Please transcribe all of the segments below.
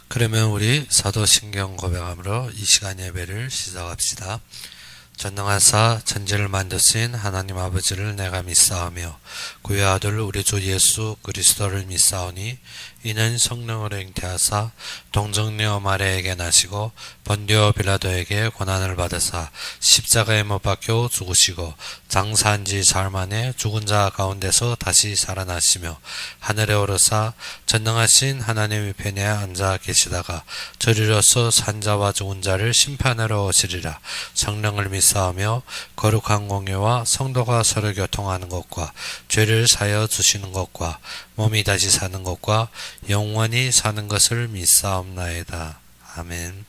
그러면 우리 사도신경 고백함으로 이 시간 예배를 시작합시다. 전능하사 천지를 만드신 하나님 아버지를 내가 믿사오며 그의 아들 우리 주 예수 그리스도를 믿사오니 이는 성령으로 잉태하사 동정녀 마리아에게 나시고 본디오 빌라도에게 고난을 받으사 십자가에 못 박혀 죽으시고 장사한 지 사흘 만에 죽은 자 가운데서 다시 살아나시며 하늘에 오르사 전능하신 하나님 우편에 앉아 계시다가 저리로서 산 자와 죽은 자를 심판하러 오시리라. 성령을 믿사오며 거룩한 공예와 성도가 서로 교통하는 것과 죄를 사여 주시는 것과 몸이 다시 사는 것과 영원히 사는 것을 믿사옵나이다. 아멘.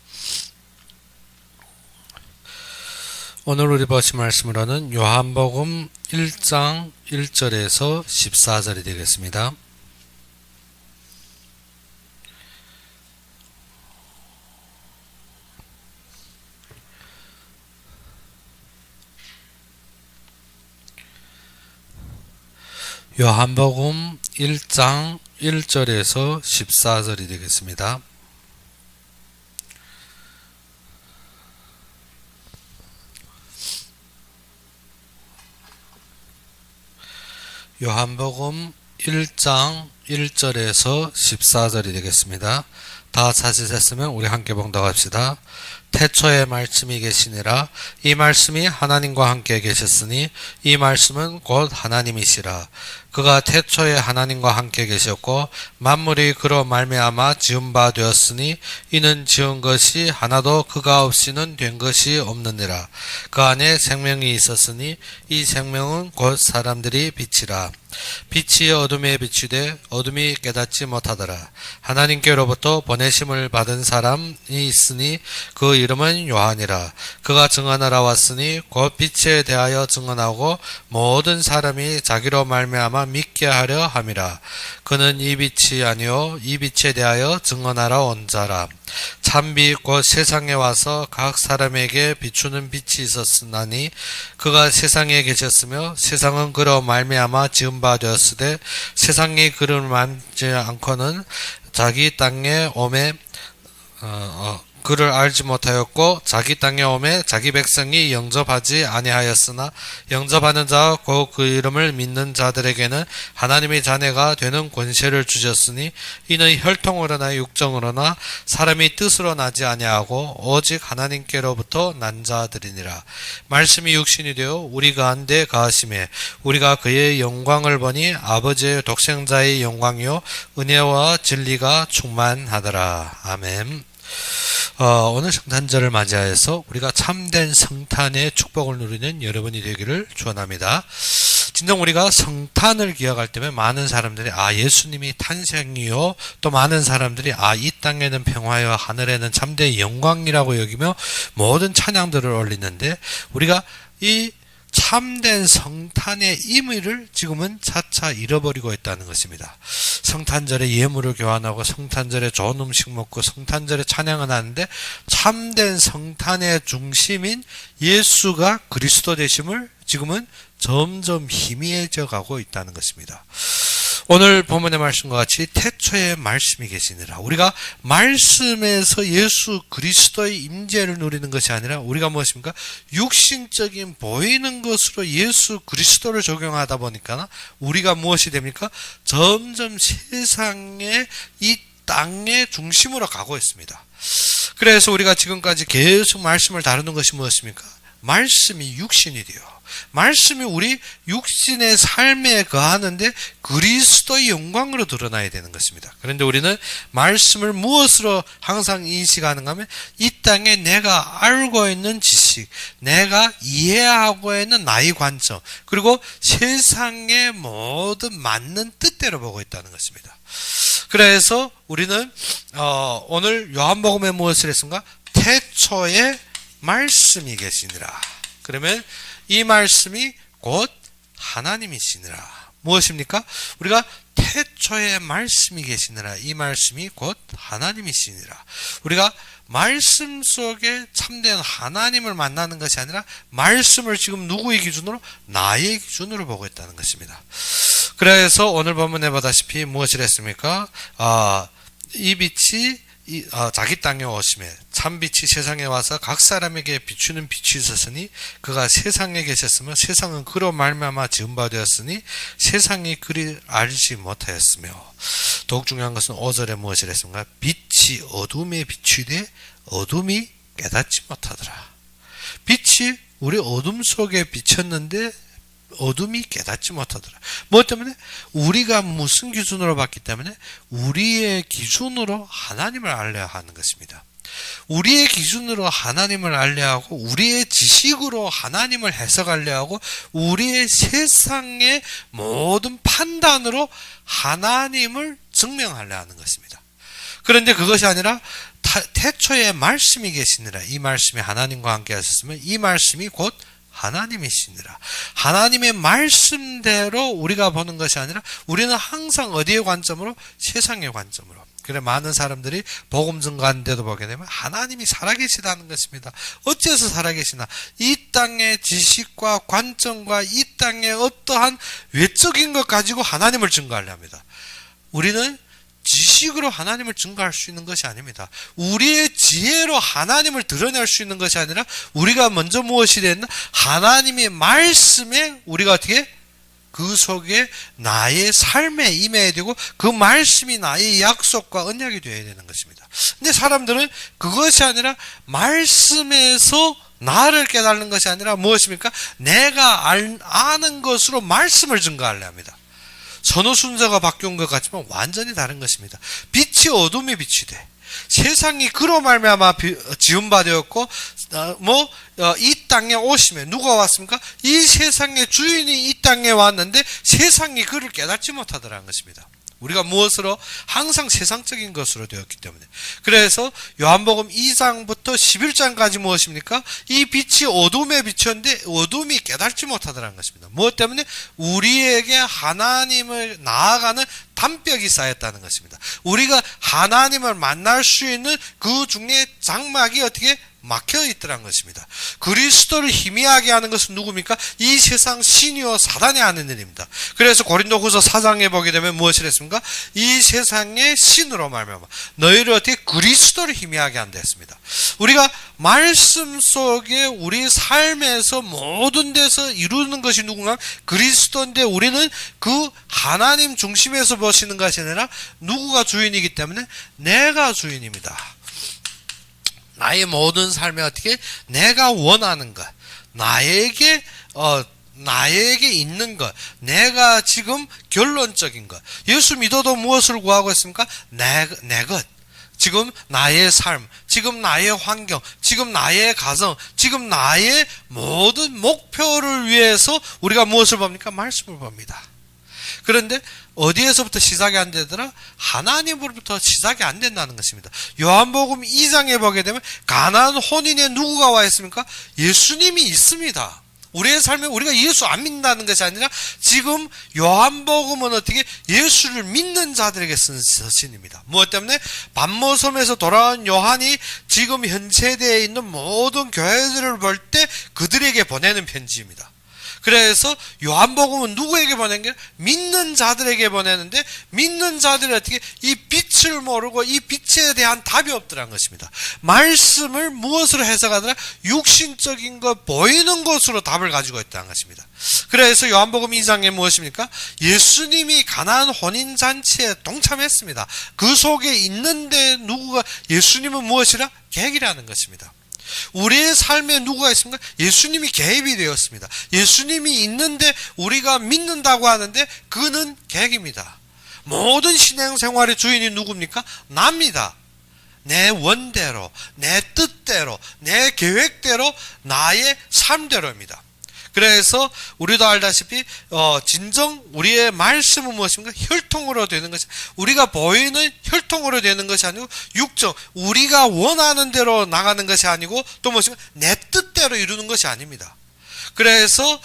오늘 우리 보신 말씀으로는 요한복음 1장 1절에서 14절이 되겠습니다. 요한복음 1장 1절에서 14절이 되겠습니다. 요한복음 1장 1절에서 14절이 되겠습니다. 다 찾으셨으면 우리 함께 봉독합시다. 태초에 말씀이 계시니라. 이 말씀이 하나님과 함께 계셨으니 이 말씀은 곧 하나님이시라. 그가 태초에 하나님과 함께 계셨고 만물이 그로 말미암아 지은 바 되었으니 이는 지은 것이 하나도 그가 없이는 된 것이 없느니라. 그 안에 생명이 있었으니 이 생명은 곧 사람들이 빛이라. 빛이 어둠에 비추되 어둠이 깨닫지 못하더라. 하나님께로부터 보내심을 받은 사람이 있으니 그 이름은 요한이라. 그가 증언하러 왔으니 곧 빛에 대하여 증언하고 모든 사람이 자기로 말미암아 믿게 하려 함이라. 그는 이 빛이 아니요 이 빛에 대하여 증언하러 온 자라. 참빛 곧 세상에 와서 각 사람에게 비추는 빛이 있었으나니 그가 세상에 계셨으며 세상은 그로 말미암아 지은 바 되었으되 세상이 그를 만지 않고는 자기 땅에 오매 그를 알지 못하였고 자기 땅에 오매 자기 백성이 영접하지 아니하였으나 영접하는 자와 곧 그 이름을 믿는 자들에게는 하나님의 자녀가 되는 권세를 주셨으니 이는 혈통으로나 육정으로나 사람이 뜻으로 나지 아니하고 오직 하나님께로부터 난 자들이니라. 말씀이 육신이 되어 우리 가운데 거하심에 우리가 그의 영광을 보니 아버지의 독생자의 영광이요 은혜와 진리가 충만하더라. 아멘. 오늘 성탄절을 맞이하여서 우리가 참된 성탄의 축복을 누리는 여러분이 되기를 축원합니다. 진정 우리가 성탄을 기억할 때면 많은 사람들이 예수님이 탄생이요 또 많은 사람들이 이 땅에는 평화요 하늘에는 참된 영광이라고 여기며 모든 찬양들을 올리는데 우리가 이 참된 성탄의 의미를 지금은 차차 잃어버리고 있다는 것입니다. 성탄절에 예물을 교환하고 성탄절에 좋은 음식 먹고 성탄절에 찬양을 하는데 참된 성탄의 중심인 예수가 그리스도 되심을 지금은 점점 희미해져 가고 있다는 것입니다. 오늘 본문의 말씀과 같이 태초에 말씀이 계시니라. 우리가 말씀에서 예수 그리스도의 임재를 누리는 것이 아니라 우리가 무엇입니까? 육신적인 보이는 것으로 예수 그리스도를 적용하다 보니까 우리가 무엇이 됩니까? 점점 세상의 이 땅의 중심으로 가고 있습니다. 그래서 우리가 지금까지 계속 말씀을 다루는 것이 무엇입니까? 말씀이 육신이 되어 말씀이 우리 육신의 삶에 거하는데 그리스도의 영광으로 드러나야 되는 것입니다. 그런데 우리는 말씀을 무엇으로 항상 인식하는가 하면 이 땅에 내가 알고 있는 지식, 내가 이해하고 있는 나의 관점, 그리고 세상의 모든 맞는 뜻대로 보고 있다는 것입니다. 그래서 우리는 오늘 요한복음에 무엇을 했습니까? 태초에 말씀이 계시니라. 그러면 이 말씀이 곧 하나님이시니라. 무엇입니까? 우리가 태초에 말씀이 계시니라. 이 말씀이 곧 하나님이시니라. 우리가 말씀 속에 참된 하나님을 만나는 것이 아니라 말씀을 지금 누구의 기준으로? 나의 기준으로 보고 있다는 것입니다. 그래서 오늘 본문에 보다시피 무엇을 했습니까? 이 빛이 자기 땅에 오심에 참빛이 세상에 와서 각 사람에게 비추는 빛이 있었으니 그가 세상에 계셨으며 세상은 그로 말미암아 지은 바 되었으니 세상이 그를 알지 못하였으며. 더욱 중요한 것은 5절에 무엇을 했습니까? 빛이 어둠에 비추되 어둠이 깨닫지 못하더라. 빛이 우리 어둠 속에 비쳤는데 어둠이 깨닫지 못하더라. 뭐 때문에? 우리가 무슨 기준으로 봤기 때문에 우리의 기준으로 하나님을 알려야 하는 것입니다. 우리의 기준으로 하나님을 알려야 하고 우리의 지식으로 하나님을 해석하려 하고 우리의 세상의 모든 판단으로 하나님을 증명하려 하는 것입니다. 그런데 그것이 아니라 태초에 말씀이 계시니라. 이 말씀이 하나님과 함께 하셨으면 이 말씀이 곧 하나님이시니라. 하나님의 말씀대로 우리가 보는 것이 아니라 우리는 항상 어디의 관점으로? 세상의 관점으로. 그래 많은 사람들이 복음 증거하는 데도 보게 되면 하나님이 살아계시다는 것입니다. 어째서 살아계시나? 이 땅의 지식과 관점과 이 땅의 어떠한 외적인 것 가지고 하나님을 증거하려 합니다. 우리는 지식으로 하나님을 증거할 수 있는 것이 아닙니다. 우리의 지혜로 하나님을 드러낼 수 있는 것이 아니라 우리가 먼저 무엇이 됐나? 하나님의 말씀에 우리가 어떻게? 그 속에 나의 삶에 임해야 되고 그 말씀이 나의 약속과 언약이 되어야 되는 것입니다. 근데 사람들은 그것이 아니라 말씀에서 나를 깨닫는 것이 아니라 무엇입니까? 내가 아는 것으로 말씀을 증거하려 합니다. 선호 순서가 바뀐 것 같지만 완전히 다른 것입니다. 빛이 어둠에 비치되 세상이 그로 말미암아 지은 바 되었고 이 땅에 오심에 누가 왔습니까? 이 세상의 주인이 이 땅에 왔는데 세상이 그를 깨닫지 못하더라는 것입니다. 우리가 무엇으로? 항상 세상적인 것으로 되었기 때문에. 그래서 요한복음 2장부터 11장까지 무엇입니까? 이 빛이 어둠에 비쳤는데 어둠이 깨닫지 못하더라는 것입니다. 무엇 때문에? 우리에게 하나님을 나아가는 담벽이 쌓였다는 것입니다. 우리가 하나님을 만날 수 있는 그 중에 장막이 어떻게 막혀 있더란 것입니다. 그리스도를 희미하게 하는 것은 누굽니까? 이 세상 신이요 사단이 하는 일입니다. 그래서 고린도후서 4장에 보게 되면 무엇을 했습니까? 이 세상의 신으로 말미암아 너희를 어떻게 그리스도를 희미하게 한다 했습니다. 우리가 말씀 속에 우리 삶에서 모든 데서 이루는 것이 누군가? 그리스도인데 우리는 그 하나님 중심에서 보시는 것이 아니라 누구가 주인이기 때문에 내가 주인입니다. 나의 모든 삶에 어떻게 내가 원하는 것, 나에게 있는 것, 내가 지금 결론적인 것. 예수 믿어도 무엇을 구하고 있습니까? 내 것. 지금 나의 삶, 지금 나의 환경, 지금 나의 가정, 지금 나의 모든 목표를 위해서 우리가 무엇을 봅니까? 말씀을 봅니다. 그런데 어디에서부터 시작이 안 되더라? 하나님으로부터 시작이 안 된다는 것입니다. 요한복음 2장에 보게 되면 가나안 혼인에 누구가 와 있습니까? 예수님이 있습니다. 우리의 삶에 우리가 예수 안 믿는다는 것이 아니라 지금 요한복음은 어떻게 예수를 믿는 자들에게 쓴 서신입니다. 무엇 때문에? 반모섬에서 돌아온 요한이 지금 현 세대에 있는 모든 교회들을 볼 때 그들에게 보내는 편지입니다. 그래서 요한복음은 누구에게 보낸 게? 믿는 자들에게 보내는데 믿는 자들이 어떻게 이 빛을 모르고 이 빛에 대한 답이 없더라는 것입니다. 말씀을 무엇으로 해석하더라? 육신적인 것, 보이는 것으로 답을 가지고 있다는 것입니다. 그래서 요한복음 2장에 무엇입니까? 예수님이 가나안 혼인잔치에 동참했습니다. 그 속에 있는데 누구가? 예수님은 무엇이라? 객이라는 것입니다. 우리의 삶에 누구가 있습니까? 예수님이 개입이 되었습니다. 예수님이 있는데 우리가 믿는다고 하는데 그는 객입니다. 모든 신앙생활의 주인이 누굽니까? 납니다. 내 원대로, 내 뜻대로, 내 계획대로, 나의 삶대로입니다. 그래서 우리도 알다시피 진정 우리의 말씀은 무엇입니까? 혈통으로 되는 것이, 우리가 보이는 혈통으로 되는 것이 아니고 육정, 우리가 원하는 대로 나가는 것이 아니고 또 무엇입니까? 내 뜻대로 이루는 것이 아닙니다. 그래서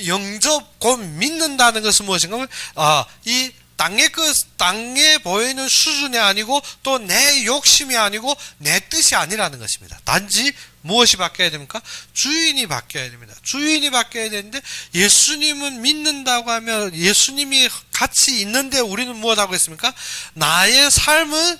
영접 곧 믿는다는 것은 무엇인가? 이 땅에 보이는 수준이 아니고 또 내 욕심이 아니고 내 뜻이 아니라는 것입니다. 단지 무엇이 바뀌어야 됩니까? 주인이 바뀌어야 됩니다. 주인이 바뀌어야 되는데 예수님은 믿는다고 하면 예수님이 같이 있는데 우리는 무엇하고 있습니까? 나의 삶은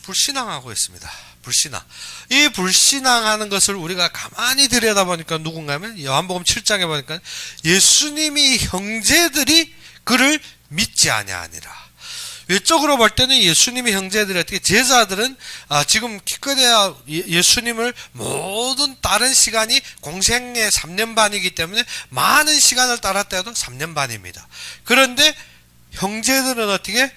불신앙하고 있습니다. 불신앙. 이 불신앙하는 것을 우리가 가만히 들여다보니까 누군가면 요한복음 7장에 보니까 예수님이 형제들이 그를 믿지 아니하니라. 외적으로 볼 때는 예수님의 형제들이 어떻게 제자들은 지금 기껏해야 예수님을 모든 다른 시간이 공생의 3년 반이기 때문에 많은 시간을 따랐다 해도 3년 반입니다. 그런데 형제들은 어떻게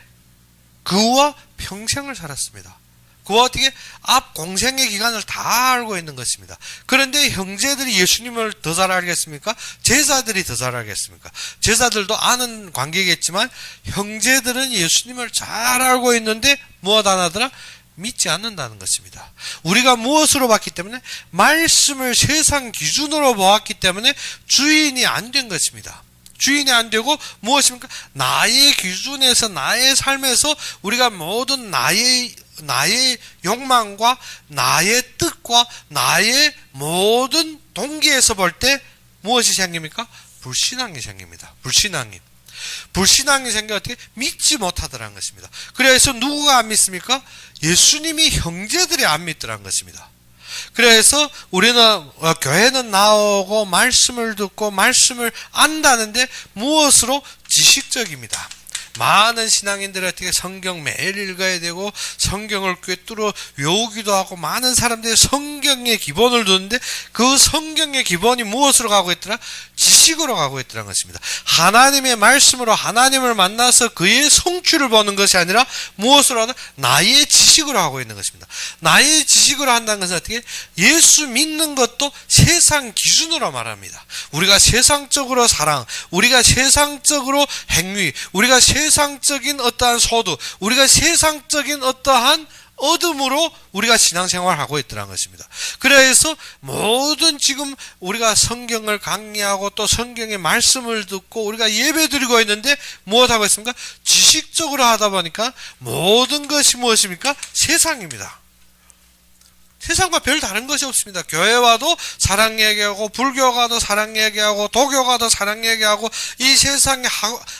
그와 평생을 살았습니다. 그와 어떻게 앞 공생의 기간을 다 알고 있는 것입니다. 그런데 형제들이 예수님을 더 잘 알겠습니까? 제자들이 더 잘 알겠습니까? 제자들도 아는 관계겠지만 형제들은 예수님을 잘 알고 있는데 무엇 안 하더라? 믿지 않는다는 것입니다. 우리가 무엇으로 봤기 때문에 말씀을 세상 기준으로 보았기 때문에 주인이 안 된 것입니다. 주인이 안 되고 무엇입니까? 나의 기준에서 나의 삶에서 우리가 모든 나의 욕망과 나의 뜻과 나의 모든 동기에서 볼 때 무엇이 생깁니까? 불신앙이 생깁니다. 불신앙이 생겨 어떻게 믿지 못하더라는 것입니다. 그래서 누구가 안 믿습니까? 예수님이 형제들이 안 믿더라는 것입니다. 그래서 우리는 교회는 나오고 말씀을 듣고 말씀을 안다는데 무엇으로? 지식적입니다. 많은 신앙인들이 어떻게 성경 매일 읽어야 되고 성경을 꿰뚫어 외우기도 하고 많은 사람들이 성경의 기본을 두는데 그 성경의 기본이 무엇으로 가고 있더라? 지식으로 가고 있더라는 것입니다. 하나님의 말씀으로 하나님을 만나서 그의 성취를 보는 것이 아니라 무엇으로 하나? 나의 지식으로 하고 있는 것입니다. 나의 지식으로 한다는 것은 어떻게? 예수 믿는 것도 세상 기준으로 말합니다. 우리가 세상적으로 사랑, 우리가 세상적으로 행위, 우리가 세상적인 어떠한 소득, 우리가 세상적인 어떠한 얻음으로 우리가 신앙생활을 하고 있더라는 것입니다. 그래서 모든 지금 우리가 성경을 강의하고 또 성경의 말씀을 듣고 우리가 예배 드리고 있는데 무엇하고 있습니까? 지식적으로 하다 보니까 모든 것이 무엇입니까? 세상입니다. 세상과 별 다른 것이 없습니다. 교회와도 사랑 얘기하고 불교가도 사랑 얘기하고 도교가도 사랑 얘기하고 이 세상의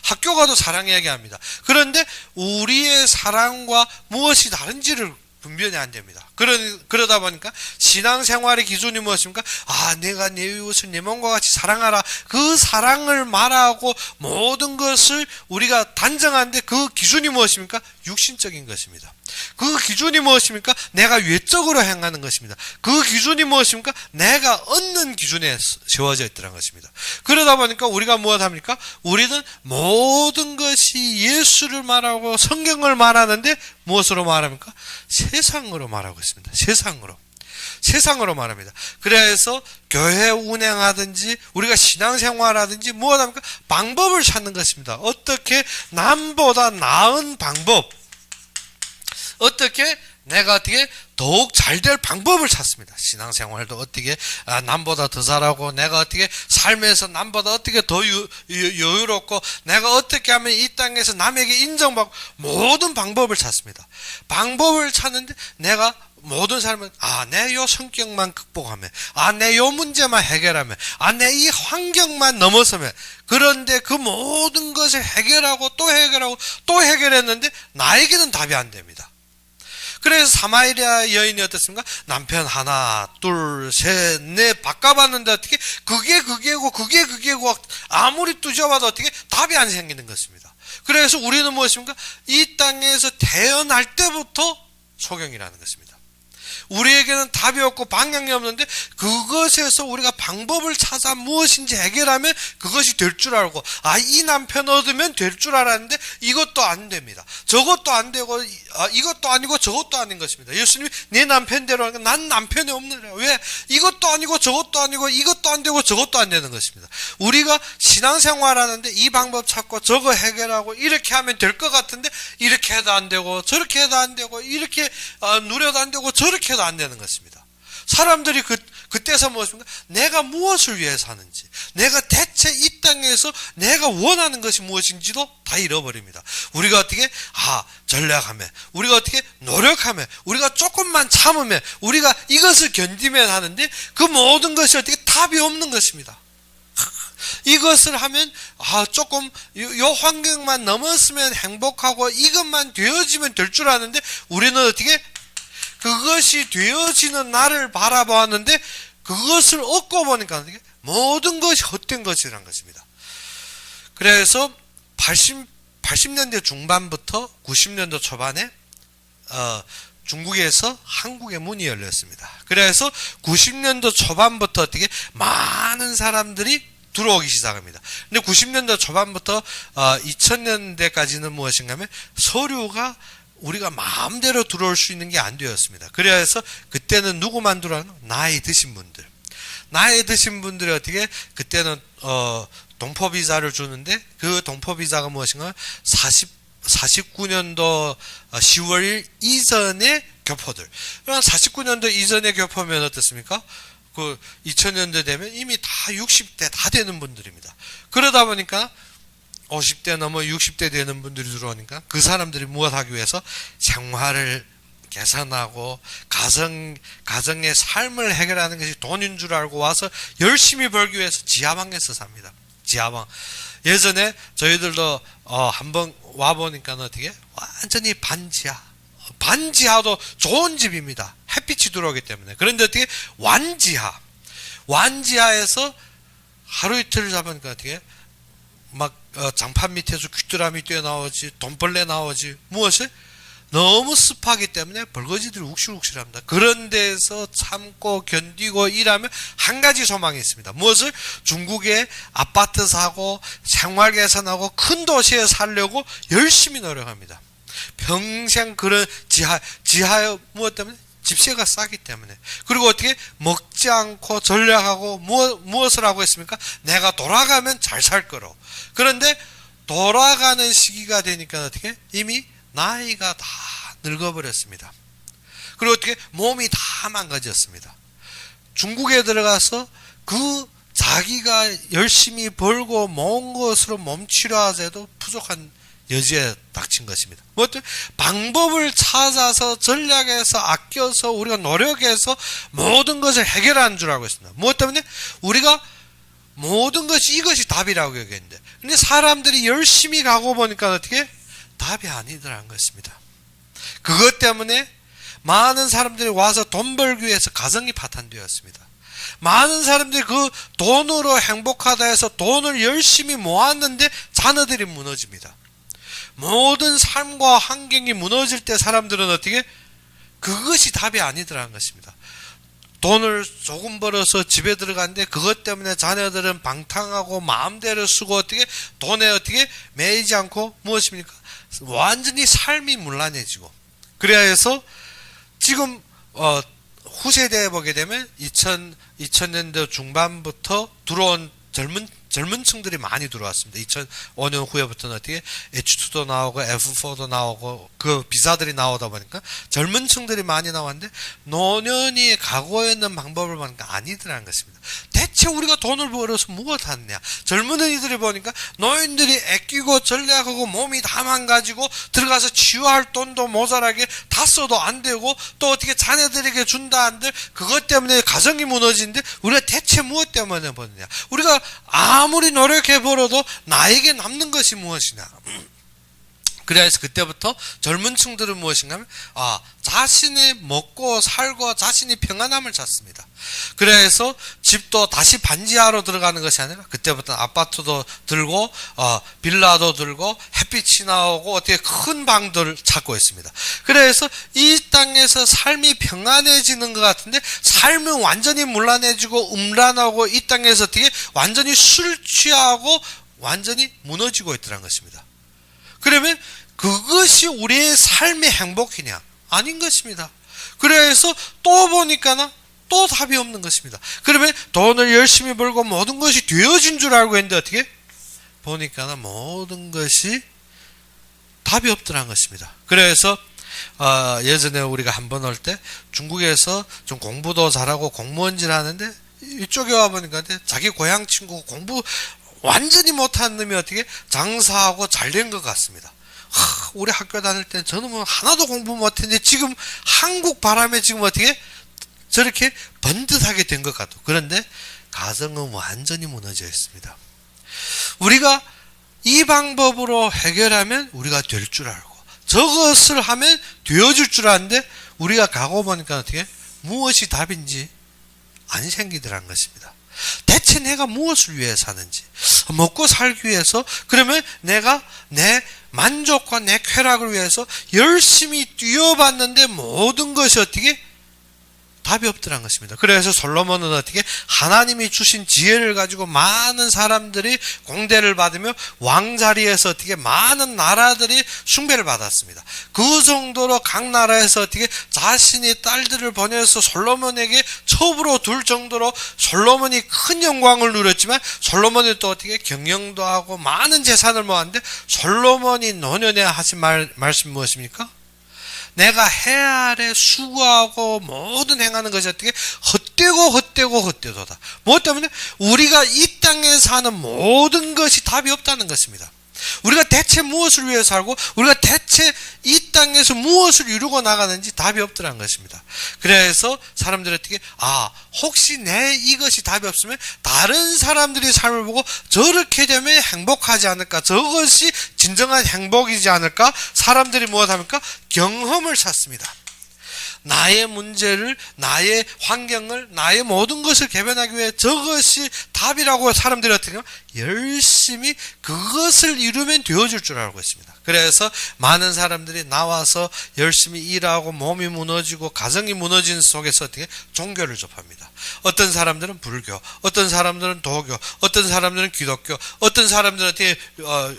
학교가도 사랑 얘기합니다. 그런데 우리의 사랑과 무엇이 다른지를 분별이 안 됩니다. 그러다 보니까 신앙생활의 기준이 무엇입니까? 내가 내 이웃을 내 몸과 같이 사랑하라. 그 사랑을 말하고 모든 것을 우리가 단정하는데 그 기준이 무엇입니까? 육신적인 것입니다. 그 기준이 무엇입니까? 내가 외적으로 행하는 것입니다. 그 기준이 무엇입니까? 내가 얻는 기준에 세워져 있더라는 것입니다. 그러다 보니까 우리가 무엇합니까? 우리는 모든 것이 예수를 말하고 성경을 말하는데 무엇으로 말합니까? 세상으로 말하고 있습니다. 세상으로 말합니다. 그래서 교회 운행하든지 우리가 신앙생활하든지 무엇합니까? 방법을 찾는 것입니다. 어떻게 남보다 나은 방법, 어떻게 내가 어떻게 더욱 잘 될 방법을 찾습니다. 신앙생활도 어떻게 남보다 더 잘하고 내가 어떻게 삶에서 남보다 어떻게 더 여유롭고 내가 어떻게 하면 이 땅에서 남에게 인정받고 모든 방법을 찾습니다. 방법을 찾는데 내가 모든 삶은 내 요 성격만 극복하면 내 요 문제만 해결하면 내 이 환경만 넘어서면 그런데 그 모든 것을 해결하고 또 해결하고 또 해결했는데 나에게는 답이 안 됩니다. 그래서 사마리아 여인이 어떻습니까? 남편 하나, 둘, 셋, 넷 바꿔봤는데 어떻게 그게고 아무리 두져봐도 어떻게 답이 안 생기는 것입니다. 그래서 우리는 무엇입니까? 이 땅에서 태어날 때부터 소경이라는 것입니다. 우리에게는 답이 없고 방향이 없는데 그것에서 우리가 방법을 찾아 무엇인지 해결하면 그것이 될 줄 알고 이 남편 얻으면 될 줄 알았는데 이것도 안 됩니다. 저것도 안 되고 이것도 아니고 저것도 아닌 것입니다. 예수님이 내 남편대로 하니까 난 남편이 없느라. 왜? 이것도 아니고 저것도 아니고 이것도 안 되고 저것도 안 되는 것입니다. 우리가 신앙생활하는데 이 방법 찾고 저거 해결하고 이렇게 하면 될 것 같은데 이렇게 해도 안 되고 저렇게 해도 안 되고 이렇게 누려도 안 되고 저렇게 해도 안 되는 것입니다. 사람들이 그때서 무엇입니까? 내가 무엇을 위해 사는지, 내가 대체 이 땅에서 내가 원하는 것이 무엇인지도 다 잃어버립니다. 우리가 어떻게 전략하면, 우리가 어떻게 노력하면, 우리가 조금만 참으면, 우리가 이것을 견디면 하는데 그 모든 것이 어떻게 답이 없는 것입니다. 이것을 하면 조금 요 환경만 넘었으면 행복하고 이것만 되어지면 될 줄 아는데 우리는 어떻게 그것이 되어지는 나를 바라보았는데 그것을 얻고 보니까 모든 것이 헛된 것이라는 것입니다. 그래서 80년대 중반부터 90년도 초반에 중국에서 한국의 문이 열렸습니다. 그래서 90년도 초반부터 어떻게 많은 사람들이 들어오기 시작합니다. 근데 90년도 초반부터 2000년대까지는 무엇인가 하면 서류가 우리가 마음대로 들어올 수 있는 게 안 되었습니다. 그래서 그때는 누구만 들어오나? 나이 드신 분들. 나이 드신 분들이 어떻게 그때는 동포 비자를 주는데 그 동포 비자가 무엇인가? 49년도 10월 1일 이전의 교포들. 49년도 이전의 교포면 어떻습니까? 그 2000년대 되면 이미 다 60대 다 되는 분들입니다. 그러다 보니까 50대 넘어 60대 되는 분들이 들어오니까 그 사람들이 무엇하기 위해서 생활을 개선하고 가정의 삶을 해결하는 것이 돈인 줄 알고 와서 열심히 벌기 위해서 지하방에서 삽니다. 지하방. 예전에 저희들도 한번 와보니까 어떻게 완전히 반지하도 좋은 집입니다. 햇빛이 들어오기 때문에. 그런데 어떻게 완지하에서 하루 이틀 잡으니까 어떻게 막 장판 밑에서 귀뚜라미 뛰어나오지, 돈벌레 나오지, 무엇을? 너무 습하기 때문에 벌거지들이 욱실욱실합니다. 그런 데서 참고 견디고 일하면 한 가지 소망이 있습니다. 무엇을? 중국에 아파트 사고 생활 개선하고 큰 도시에 살려고 열심히 노력합니다. 평생 그런 지하에 무엇 때문에? 집세가 싸기 때문에. 그리고 어떻게? 먹지 않고 전략하고 무엇을 하고 있습니까? 내가 돌아가면 잘 살 거로. 그런데 돌아가는 시기가 되니까 어떻게? 이미 나이가 다 늙어버렸습니다. 그리고 어떻게? 몸이 다 망가졌습니다. 중국에 들어가서 그 자기가 열심히 벌고 모은 것으로 몸치료하세도 부족한 여지에 닥친 것입니다. 뭐 어떤 방법을 찾아서 전략해서 아껴서 우리가 노력해서 모든 것을 해결하는 줄 알고 있습니다. 뭐 때문에? 우리가 모든 것이 이것이 답이라고 여겼는데, 근데 사람들이 열심히 가고 보니까 어떻게? 답이 아니더라는 것입니다. 그것 때문에 많은 사람들이 와서 돈 벌기 위해서 가정이 파탄되었습니다. 많은 사람들이 그 돈으로 행복하다 해서 돈을 열심히 모았는데 자녀들이 무너집니다. 모든 삶과 환경이 무너질 때 사람들은 어떻게? 그것이 답이 아니더라는 것입니다. 돈을 조금 벌어서 집에 들어갔는데 그것 때문에 자녀들은 방탕하고 마음대로 쓰고 어떻게? 돈에 어떻게? 매이지 않고 무엇입니까? 완전히 삶이 문란해지고. 그래야 해서 지금 후세대에 보게 되면 2000년대 중반부터 들어온 젊은 층들이 많이 들어왔습니다. 2005년 후에부터는 어떻게 H2도 나오고 F4도 나오고 그 비자들이 나오다 보니까 젊은 층들이 많이 나왔는데 노년이 가고 있는 방법을 보니까 아니더라는 것입니다. 대체 우리가 돈을 벌어서 무엇 하느냐? 젊은이들이 보니까 노인들이 아끼고 전략하고 몸이 다 망가지고 들어가서 치유할 돈도 모자라게 다 써도 안 되고 또 어떻게 자녀들에게 준다 한들 그것 때문에 가정이 무너지는데 우리가 대체 무엇 때문에 버느냐? 우리가 아무리 노력해 벌어도 나에게 남는 것이 무엇이냐? 그래서 그때부터 젊은 층들은 무엇인가 하면 자신이 먹고 살고 자신이 평안함을 찾습니다. 그래서 집도 다시 반지하로 들어가는 것이 아니라 그때부터 아파트도 들고 빌라도 들고 햇빛이 나오고 어떻게 큰 방들을 찾고 있습니다. 그래서 이 땅에서 삶이 평안해지는 것 같은데 삶은 완전히 문란해지고 음란하고 이 땅에서 어떻게 완전히 술 취하고 완전히 무너지고 있더라는 것입니다. 그러면 그것이 우리의 삶의 행복이냐? 아닌 것입니다. 그래서 또 보니까 또 답이 없는 것입니다. 그러면 돈을 열심히 벌고 모든 것이 되어진 줄 알고 했는데 어떻게? 보니까 모든 것이 답이 없더라는 것입니다. 그래서 예전에 우리가 한 번 올 때 중국에서 좀 공부도 잘하고 공무원질 하는데 이쪽에 와보니까 자기 고향 친구 공부 완전히 못한 놈이 어떻게 장사하고 잘 된 것 같습니다. 우리 학교 다닐 때 저는 뭐 하나도 공부 못했는데 지금 한국 바람에 지금 어떻게 저렇게 번듯하게 된 것 같고, 그런데 가정은 완전히 무너져 있습니다. 우리가 이 방법으로 해결하면 우리가 될 줄 알고 저것을 하면 되어질 줄 아는데 우리가 가고 보니까 어떻게 무엇이 답인지 안 생기더라는 것입니다. 대체 내가 무엇을 위해 사는지, 먹고 살기 위해서, 그러면 내가 내 만족과 내 쾌락을 위해서 열심히 뛰어봤는데 모든 것이 어떻게 답이 없더란 것입니다. 그래서 솔로몬은 어떻게 하나님이 주신 지혜를 가지고 많은 사람들이 공대를 받으며 왕자리에서 어떻게 많은 나라들이 숭배를 받았습니다. 그 정도로 각 나라에서 어떻게 자신의 딸들을 보내서 솔로몬에게 첩으로 둘 정도로 솔로몬이 큰 영광을 누렸지만, 솔로몬이 또 어떻게 경영도 하고 많은 재산을 모았는데, 솔로몬이 노년에 하신 말씀 무엇입니까? 내가 해 아래 수고하고 모든 행하는 것이 어떻게 헛되도다. 무엇 때문에? 우리가 이 땅에 사는 모든 것이 답이 없다는 것입니다. 우리가 대체 무엇을 위해 살고 우리가 대체 이 땅에서 무엇을 이루고 나가는지 답이 없더라는 것입니다. 그래서 사람들이 어떻게 혹시 내 이것이 답이 없으면 다른 사람들이 삶을 보고 저렇게 되면 행복하지 않을까, 저것이 진정한 행복이지 않을까, 사람들이 무엇합니까? 경험을 찾습니다. 나의 문제를, 나의 환경을, 나의 모든 것을 개변하기 위해 저것이 답이라고 사람들이 어떻게 하면 열심히 그것을 이루면 되어질 줄 알고 있습니다. 그래서 많은 사람들이 나와서 열심히 일하고 몸이 무너지고 가정이 무너진 속에서 어떻게 종교를 접합니다. 어떤 사람들은 불교, 어떤 사람들은 도교, 어떤 사람들은 기독교, 어떤 사람들은 어떻게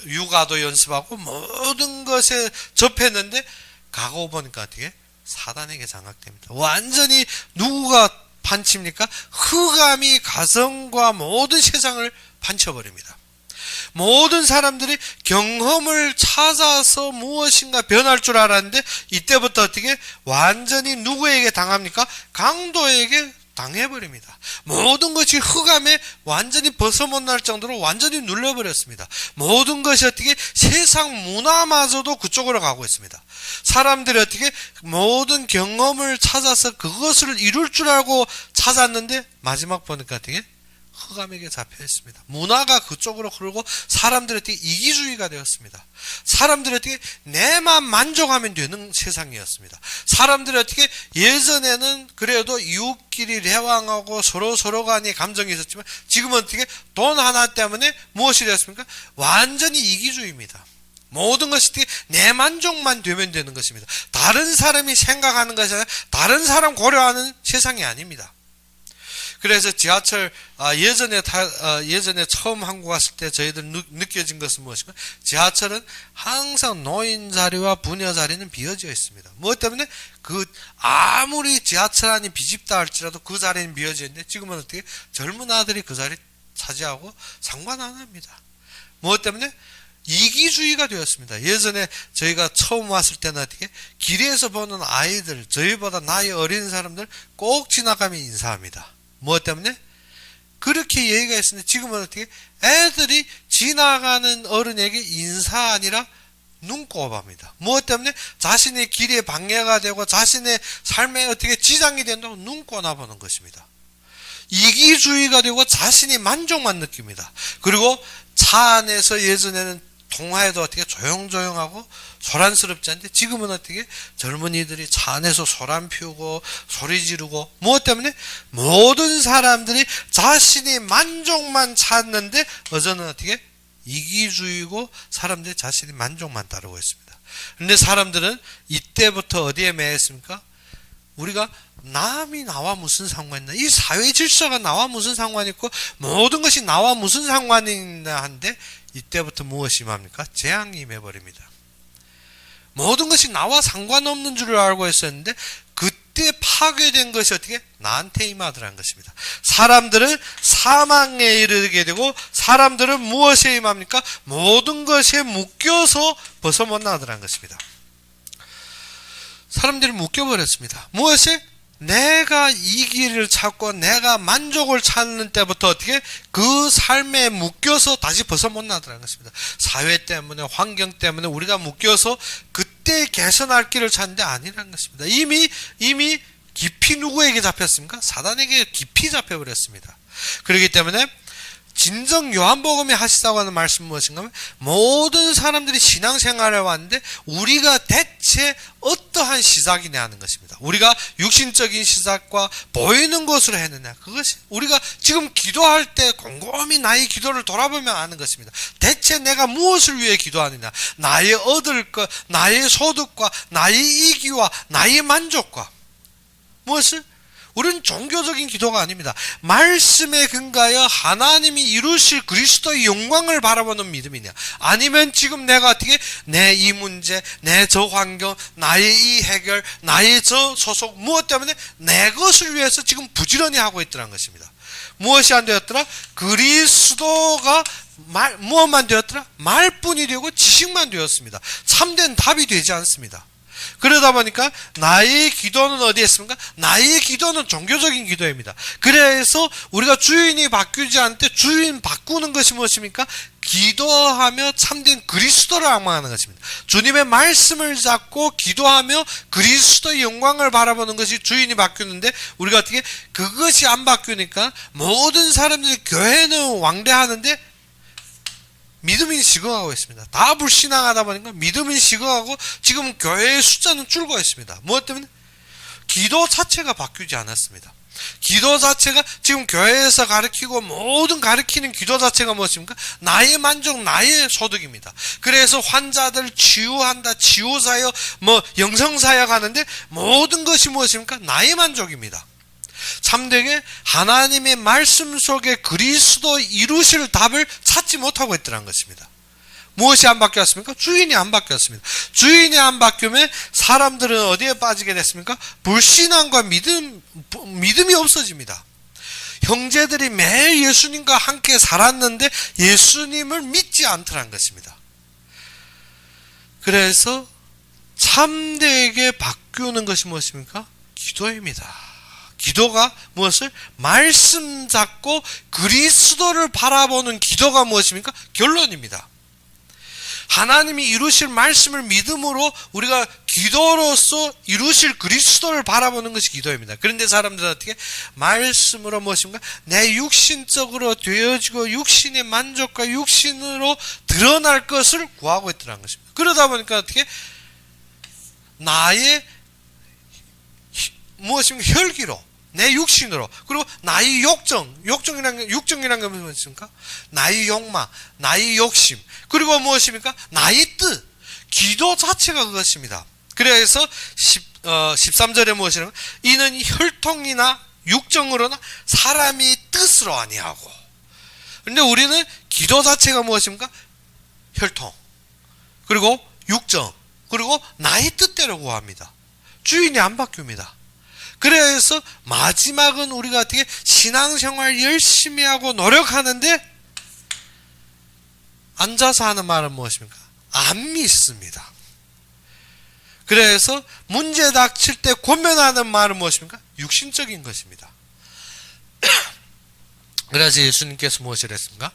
육아도 연습하고 모든 것에 접했는데 가고 보니까 어떻게 사단에게 장악됩니다. 완전히 누구가 판칩니까? 흑암이 가정과 모든 세상을 판쳐버립니다. 모든 사람들이 경험을 찾아서 무엇인가 변할 줄 알았는데, 이때부터 어떻게 완전히 누구에게 당합니까? 강도에게 당해버립니다. 모든 것이 흑암에 완전히 벗어 못 날 정도로 완전히 눌려버렸습니다. 모든 것이 어떻게 세상 문화마저도 그쪽으로 가고 있습니다. 사람들이 어떻게 모든 경험을 찾아서 그것을 이룰 줄 알고 찾았는데 마지막 보니까 어떻게 흑암에게 잡혀 있습니다. 문화가 그쪽으로 흐르고 사람들이 어떻게 이기주의가 되었습니다. 사람들이 어떻게 내만 만족하면 되는 세상이었습니다. 사람들이 어떻게 예전에는 그래도 이웃끼리 대왕하고 서로 간에 감정이 있었지만 지금은 어떻게 돈 하나 때문에 무엇이 되었습니까? 완전히 이기주의입니다. 모든 것이 내 만족만 되면 되는 것입니다. 다른 사람이 생각하는 것이 아니라 다른 사람 고려하는 세상이 아닙니다. 그래서 지하철 예전에 처음 한국 왔을 때 저희들 느껴진 것은 무엇인가? 지하철은 항상 노인 자리와 부녀 자리는 비어져 있습니다. 무엇 때문에? 아무리 지하철 안이 비집다 할지라도 그 자리는 비어져 있는데 지금은 어떻게 젊은 아들이 그 자리 차지하고 상관 안 합니다. 무엇 때문에? 이기주의가 되었습니다. 예전에 저희가 처음 왔을 때는 어떻게 길에서 보는 아이들, 저희보다 나이 어린 사람들 꼭 지나가면 인사합니다. 무엇 때문에? 그렇게 얘기가 있었는데 지금은 어떻게 애들이 지나가는 어른에게 인사 아니라 눈꼽합니다. 무엇 때문에? 자신의 길에 방해가 되고 자신의 삶에 어떻게 지장이 된다고 눈꼽아보는 것입니다. 이기주의가 되고 자신이 만족만 느낍니다. 그리고 차 안에서 예전에는 통화에도 어떻게 조용조용하고 소란스럽지 않은데 지금은 어떻게 젊은이들이 차 안에서 소란 피우고 소리 지르고 무엇 때문에? 모든 사람들이 자신이 만족만 찾는데 어제는 어떻게? 이기주의고 사람들이 자신이 만족만 따르고 있습니다. 그런데 사람들은 이때부터 어디에 매였습니까? 우리가 남이 나와 무슨 상관 있나? 이 사회 질서가 나와 무슨 상관이 있고 모든 것이 나와 무슨 상관이 있나 한데 이때부터 무엇이 임합니까? 재앙이 임해버립니다. 모든 것이 나와 상관없는 줄 알고 있었는데 그때 파괴된 것이 어떻게? 나한테 임하더라는 것입니다. 사람들은 사망에 이르게 되고 사람들은 무엇에 임합니까? 모든 것에 묶여서 벗어 못 나더라는 것입니다. 사람들이 묶여버렸습니다. 무엇에? 내가 이 길을 찾고 내가 만족을 찾는 때부터 어떻게 그 삶에 묶여서 다시 벗어 못 나더라는 것입니다. 사회 때문에 환경 때문에 우리가 묶여서 그때 개선할 길을 찾는데 아니라는 것입니다. 이미 깊이 누구에게 잡혔습니까? 사단에게 깊이 잡혀버렸습니다. 그렇기 때문에 진정 요한복음에 하시다고 하는 말씀은 무엇인가 하면 모든 사람들이 신앙생활에 왔는데 우리가 대체 어떠한 시작이냐 하는 것입니다. 우리가 육신적인 시작과 보이는 것으로 했느냐, 그것이 우리가 지금 기도할 때 곰곰이 나의 기도를 돌아보면 아는 것입니다. 대체 내가 무엇을 위해 기도하느냐, 나의 얻을 것, 나의 소득과 나의 이기와 나의 만족과 무엇을? 우리는 종교적인 기도가 아닙니다. 말씀에 근거하여 하나님이 이루실 그리스도의 영광을 바라보는 믿음이냐, 아니면 지금 내가 어떻게 내 이 문제, 내 저 환경, 나의 이 해결, 나의 저 소속, 무엇 때문에 내 것을 위해서 지금 부지런히 하고 있더라는 것입니다. 무엇이 안 되었더라? 그리스도가 무엇만 되었더라? 말뿐이 되고 지식만 되었습니다. 참된 답이 되지 않습니다. 그러다 보니까 나의 기도는 어디에 있습니까? 나의 기도는 종교적인 기도입니다. 그래서 우리가 주인이 바뀌지 않을 때 주인 바꾸는 것이 무엇입니까? 기도하며 참된 그리스도를 악망하는 것입니다. 주님의 말씀을 잡고 기도하며 그리스도의 영광을 바라보는 것이 주인이 바뀌는데, 우리가 어떻게 그것이 안 바뀌니까 모든 사람들이 교회는 왕래하는데 믿음이 식어가고 있습니다. 다 불신앙하다 보니까 믿음이 식어가고 지금 교회의 숫자는 줄고 있습니다. 무엇 때문에? 기도 자체가 바뀌지 않았습니다. 기도 자체가 지금 교회에서 가르치고 모든 가르치는 기도 자체가 무엇입니까? 나의 만족, 나의 소득입니다. 그래서 환자들 치유한다, 치유사역, 영성사역 하는데 모든 것이 무엇입니까? 나의 만족입니다. 참되게 하나님의 말씀 속에 그리스도 이루실 답을 찾지 못하고 있더라는 것입니다. 무엇이 안 바뀌었습니까? 주인이 안 바뀌었습니다. 주인이 안 바뀌면 사람들은 어디에 빠지게 됐습니까? 불신앙과 믿음이 없어집니다. 형제들이 매일 예수님과 함께 살았는데 예수님을 믿지 않더라는 것입니다. 그래서 참되게 바꾸는 것이 무엇입니까? 기도입니다. 기도가 무엇을? 말씀 잡고 그리스도를 바라보는 기도가 무엇입니까? 결론입니다. 하나님이 이루실 말씀을 믿음으로 우리가 기도로서 이루실 그리스도를 바라보는 것이 기도입니다. 그런데 사람들은 어떻게? 말씀으로 무엇입니까? 내 육신적으로 되어지고 육신의 만족과 육신으로 드러날 것을 구하고 있더라는 것입니다. 그러다 보니까 어떻게? 나의 무엇입니까? 혈기로, 내 육신으로, 그리고 나의 육정이라는 게 무엇입니까? 나의 욕망, 나의 욕심, 그리고 무엇입니까? 나의 뜻, 기도 자체가 그것입니다. 그래서 13절에 무엇이냐면 이는 혈통이나 육정으로나 사람이 뜻으로 아니하고. 그런데 우리는 기도 자체가 무엇입니까? 혈통, 그리고 육정, 그리고 나의 뜻대로 구합니다. 주인이 안 바뀝니다. 그래서 마지막은 우리가 어떻게 신앙생활 열심히 하고 노력하는데 앉아서 하는 말은 무엇입니까? 안 믿습니다. 그래서 문제 닥칠 때 권면하는 말은 무엇입니까? 육신적인 것입니다. 그래서 예수님께서 무엇을 했습니까?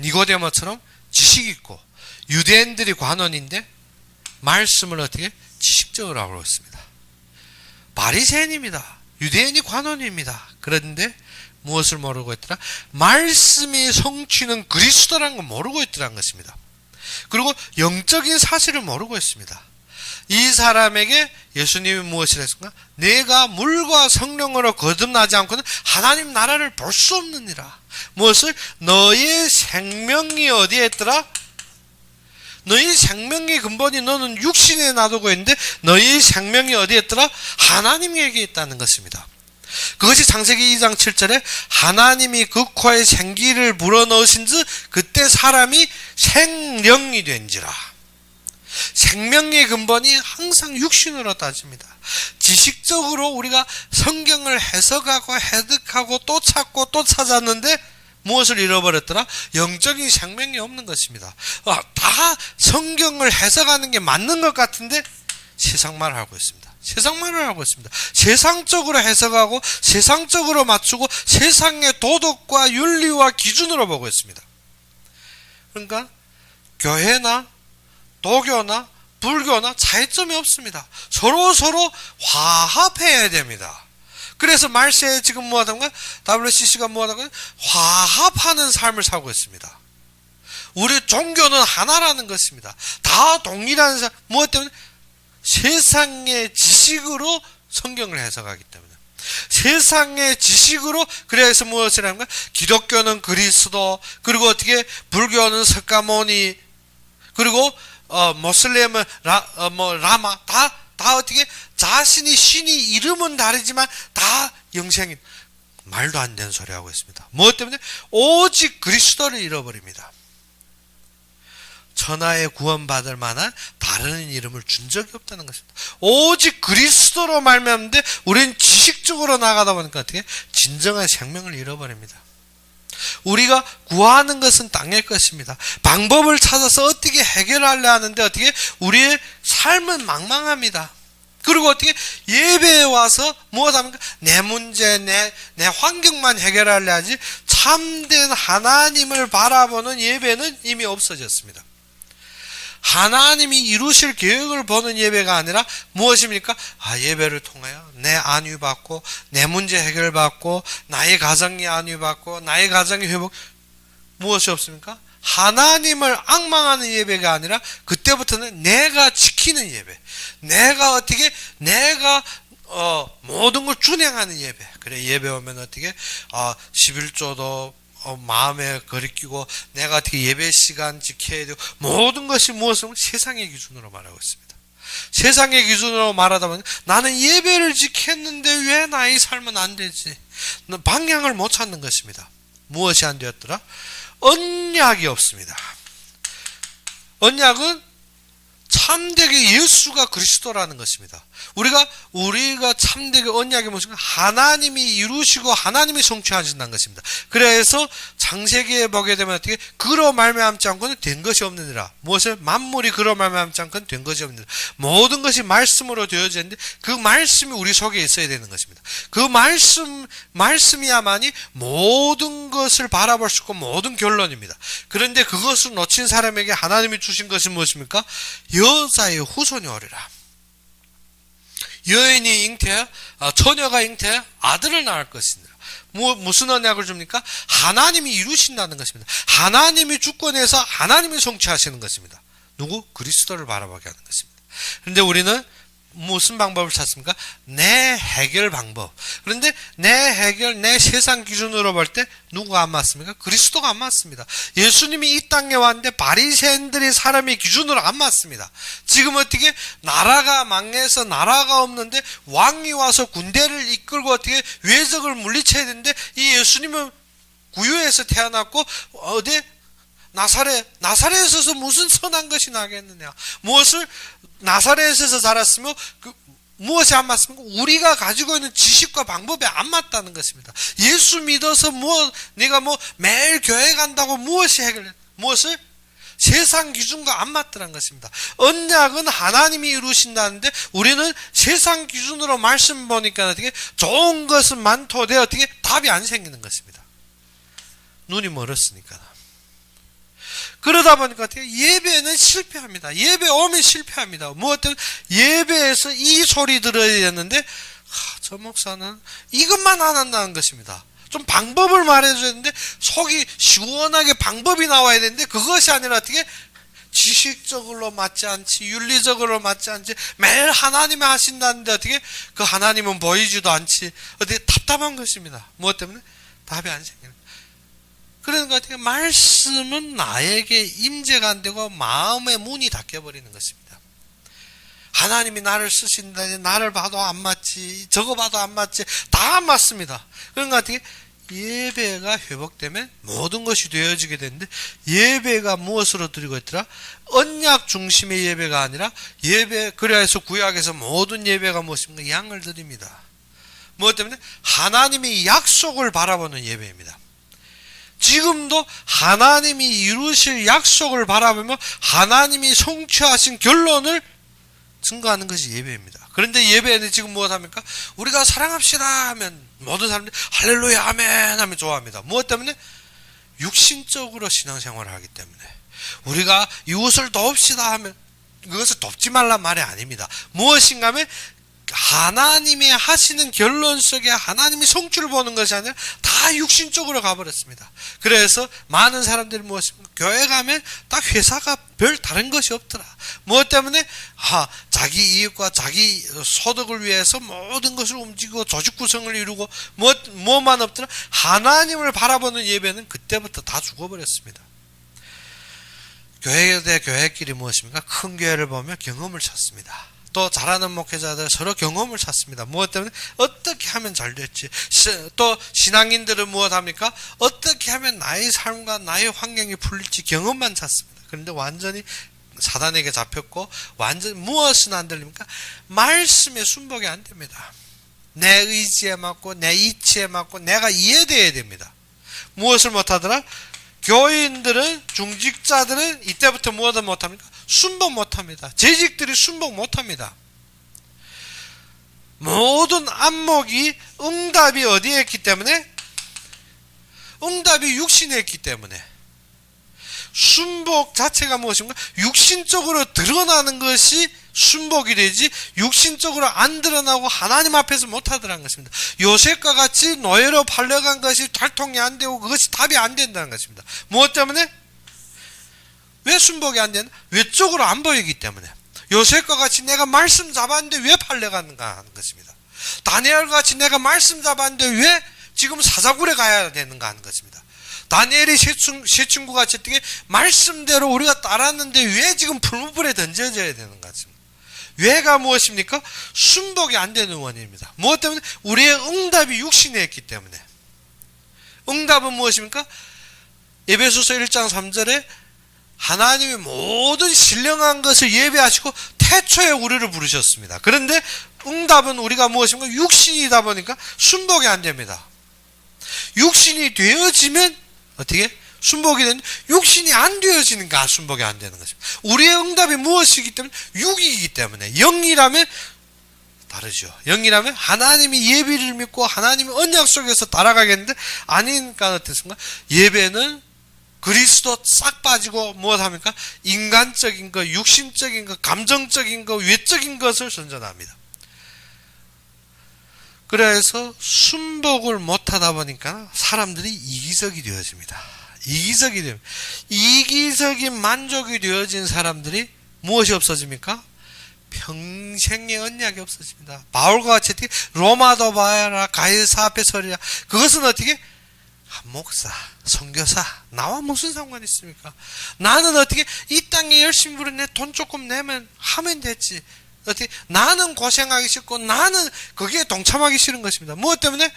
니고데모처럼 지식 있고 유대인들이 관원인데 말씀을 어떻게 지식적으로 하고 있습니다. 바리새인입니다. 유대인이 관원입니다. 그런데 무엇을 모르고 있더라? 말씀이 성취는 그리스도라는 걸 모르고 있더라는 것입니다. 그리고 영적인 사실을 모르고 있습니다. 이 사람에게 예수님이 무엇을 했습니까? 내가 물과 성령으로 거듭나지 않고는 하나님 나라를 볼 수 없느니라. 무엇을? 너의 생명이 어디에 있더라? 너희 생명의 근본이 너는 육신에 놔두고 있는데 너희 생명이 어디에 있더라? 하나님에게 있다는 것입니다. 그것이 창세기 2장 7절에 하나님이 그 코에 생기를 불어넣으신 즉 그때 사람이 생령이 된지라. 생명의 근본이 항상 육신으로 따집니다. 지식적으로 우리가 성경을 해석하고 해득하고 또 찾고 또 찾았는데 무엇을 잃어버렸더라? 영적인 생명이 없는 것입니다. 다 성경을 해석하는 게 맞는 것 같은데 세상 말을 하고 있습니다. 세상 말을 하고 있습니다. 세상적으로 해석하고 세상적으로 맞추고 세상의 도덕과 윤리와 기준으로 보고 있습니다. 그러니까 교회나 도교나 불교나 차이점이 없습니다. 서로 화합해야 됩니다. 그래서 말세에 지금 뭐하던가 WCC가 뭐하던가 화합하는 삶을 살고 있습니다. 우리 종교는 하나라는 것입니다. 다 동일한 삶. 무엇 때문에? 세상의 지식으로 성경을 해석하기 때문에. 세상의 지식으로. 그래서 무엇을 하는 거야? 기독교는 그리스도, 그리고 어떻게 불교는 석가모니, 그리고 모슬렘은 라마, 다 어떻게 자신이 신이 이름은 다르지만 다 영생인, 말도 안 되는 소리 하고 있습니다. 무엇 때문에? 오직 그리스도를 잃어버립니다. 천하에 구원받을 만한 다른 이름을 준 적이 없다는 것입니다. 오직 그리스도로 말미암는데 우리는 지식적으로 나가다 보니까 어떻게 진정한 생명을 잃어버립니다. 우리가 구하는 것은 땅의 것입니다. 방법을 찾아서 어떻게 해결하려 하는데 어떻게 우리의 삶은 망망합니다. 그리고 어떻게 예배에 와서 무엇합니까? 내 문제, 내 환경만 해결하려 하지 참된 하나님을 바라보는 예배는 이미 없어졌습니다. 하나님이 이루실 계획을 보는 예배가 아니라 무엇입니까? 예배를 통하여 내 안위받고 내 문제 해결받고 나의 가정이 안위받고 나의 가정이 회복. 무엇이 없습니까? 하나님을 앙망하는 예배가 아니라 그때부터는 내가 지키는 예배, 내가 모든 걸 준행하는 예배. 그래, 예배 오면 어떻게 11조도 마음에 거리끼고 내가 어떻게 예배 시간 지켜야 되고, 모든 것이 무엇을 세상의 기준으로 말하고 있습니다. 세상의 기준으로 말하다 보니 나는 예배를 지켰는데 왜 나의 삶은 안 되지? 방향을 못 찾는 것입니다. 무엇이 안 되었더라? 언약이 없습니다. 언약은 참되게 예수가 그리스도라는 것입니다. 우리가 참되게 언약이 무엇인가? 하나님이 이루시고 하나님이 성취하신다는 것입니다. 그래서 창세기에 보게 되면 어떻게? 그로 말미암지 않고는 된 것이 없느니라. 무엇을? 만물이 그로 말미암지 않고는 된 것이 없느니라. 모든 것이 말씀으로 되어졌는데 그 말씀이 우리 속에 있어야 되는 것입니다. 그 말씀이야만이 모든 것을 바라볼 수 있고 모든 결론입니다. 그런데 그것을 놓친 사람에게 하나님이 주신 것이 무엇입니까? 여자의 후손이 오리라. 여인이 잉태해, 처녀가 잉태해 아들을 낳을 것이니라. 무슨 언약을 줍니까? 하나님이 이루신다는 것입니다. 하나님이 주권해서 하나님이 성취하시는 것입니다. 누구? 그리스도를 바라보게 하는 것입니다. 그런데 우리는 무슨 방법을 찾습니까? 내 해결 방법. 그런데 내 세상 기준으로 볼 때 누구가 안 맞습니까? 그리스도가 안 맞습니다. 예수님이 이 땅에 왔는데 바리새인들이 사람의 기준으로 안 맞습니다. 지금 어떻게 나라가 망해서 나라가 없는데 왕이 와서 군대를 이끌고 어떻게 외적을 물리쳐야 되는데 이 예수님은 구유에서 태어났고 어디 나사렛에서 무슨 선한 것이 나겠느냐? 무엇을 나사렛에서 자랐으며 무엇이 안 맞습니까? 우리가 가지고 있는 지식과 방법에 안 맞다는 것입니다. 예수 믿어서 네가 매일 교회 간다고 무엇이 해결해? 무엇을? 세상 기준과 안 맞더란 것입니다. 언약은 하나님이 이루신다는데 우리는 세상 기준으로 말씀 보니까 어떻게 좋은 것은 많도되 어떻게 답이 안 생기는 것입니다. 눈이 멀었으니까. 그러다 보니까 어떻게 예배는 실패합니다. 예배 오면 실패합니다. 무엇 때문에? 예배에서 이 소리 들어야 되는데 저 목사는 이것만 안 한다는 것입니다. 좀 방법을 말해줘야 되는데 속이 시원하게 방법이 나와야 되는데 그것이 아니라 어떻게 지식적으로 맞지 않지, 윤리적으로 맞지 않지, 매일 하나님이 하신다는데 어떻게 그 하나님은 보이지도 않지, 어떻게 답답한 것입니다. 무엇 때문에? 답이 안 생기는. 그러니까 어떻게 말씀은 나에게 임재가 안 되고 마음의 문이 닫혀버리는 것입니다. 하나님이 나를 쓰신다, 나를 봐도 안 맞지, 저거 봐도 안 맞지, 다 안 맞습니다. 그러니까 어떻게 예배가 회복되면 모든 것이 되어지게 되는데 예배가 무엇으로 드리고 있더라? 언약 중심의 예배가 아니라 그래서 구약에서 모든 예배가 무엇입니까? 양을 드립니다. 무엇 때문에? 하나님이 약속을 바라보는 예배입니다. 지금도 하나님이 이루실 약속을 바라보며 하나님이 성취하신 결론을 증거하는 것이 예배입니다. 그런데 예배에는 지금 무엇 합니까? 우리가 사랑합시다 하면 모든 사람들이 할렐루야 아멘 하면 좋아합니다. 무엇 때문에? 육신적으로 신앙생활을 하기 때문에. 우리가 이웃을 돕시다 하면 그것을 돕지 말란 말이 아닙니다. 무엇인가 하면 하나님이 하시는 결론 속에 하나님이 성취를 보는 것이 아니라 다 육신적으로 가버렸습니다. 그래서 많은 사람들이 무엇입니까? 교회 가면 딱 회사가 별 다른 것이 없더라. 무엇 때문에? 자기 이익과 자기 소득을 위해서 모든 것을 움직이고 조직 구성을 이루고 뭐만 없더라? 하나님을 바라보는 예배는 그때부터 다 죽어버렸습니다. 교회 대 교회끼리 무엇입니까? 큰 교회를 보면 경험을 찾습니다. 또 잘하는 목회자들 서로 경험을 찾습니다. 무엇 때문에? 어떻게 하면 잘 됐지? 또 신앙인들은 무엇합니까? 어떻게 하면 나의 삶과 나의 환경이 풀릴지 경험만 찾습니다. 그런데 완전히 사단에게 잡혔고 완전히 무엇은 안 들립니까? 말씀에 순복이 안 됩니다. 내 의지에 맞고 내 이치에 맞고 내가 이해되어야 됩니다. 무엇을 못하더라? 교인들은 중직자들은 이때부터 무엇을 못합니까? 순복 못합니다. 재직들이 순복 못합니다. 모든 안목이 응답이 어디에 있기 때문에? 응답이 육신에 있기 때문에 순복 자체가 무엇인가? 육신적으로 드러나는 것이 순복이 되지 육신적으로 안 드러나고 하나님 앞에서 못하더라는 것입니다. 요셉과 같이 노예로 팔려간 것이 달통이 안 되고 그것이 답이 안 된다는 것입니다. 무엇 때문에? 왜 순복이 안 되나? 외적으로 안 보이기 때문에. 요셉과 같이 내가 말씀 잡았는데 왜 팔려갔는가 하는 것입니다. 다니엘과 같이 내가 말씀 잡았는데 왜 지금 사자굴에 가야 되는가 하는 것입니다. 다니엘이 세 친구같이 어떻게 말씀대로 우리가 따랐는데 왜 지금 불무불에 던져져야 되는 것입니다. 왜가 무엇입니까? 순복이 안 되는 원인입니다. 무엇 때문에? 우리의 응답이 육신에 있기 때문에. 응답은 무엇입니까? 에베소서 1장 3절에 하나님이 모든 신령한 것을 예배하시고 태초에 우리를 부르셨습니다. 그런데 응답은 우리가 무엇입니까? 육신이다 보니까 순복이 안 됩니다. 육신이 되어지면 어떻게? 순복이 되는 육신이 안 되어지니까 순복이 안 되는 것입니다. 우리의 응답이 무엇이기 때문에? 육이기 때문에. 영이라면 다르죠. 영이라면 하나님이 예비를 믿고 하나님의 언약 속에서 따라가겠는데 아니니까 어떻습니까? 예배는 그리스도 싹 빠지고 무엇합니까? 인간적인 것, 육신적인 것, 감정적인 것, 외적인 것을 선전합니다. 그래서 순복을 못하다 보니까 사람들이 이기적이 되어집니다. 이기적인 만족이 되어진 사람들이 무엇이 없어집니까? 평생의 언약이 없어집니다. 바울과 같이 어떻게 로마도 봐야라 가이사 앞에 서리라. 그것은 어떻게? 목사, 선교사 나와 무슨 상관이 있습니까? 나는 어떻게 이 땅에 열심히 부르네 돈 조금 내면 하면 됐지. 어떻게 나는 고생하기 싫고 나는 거기에 동참하기 싫은 것입니다. 무엇 때문에?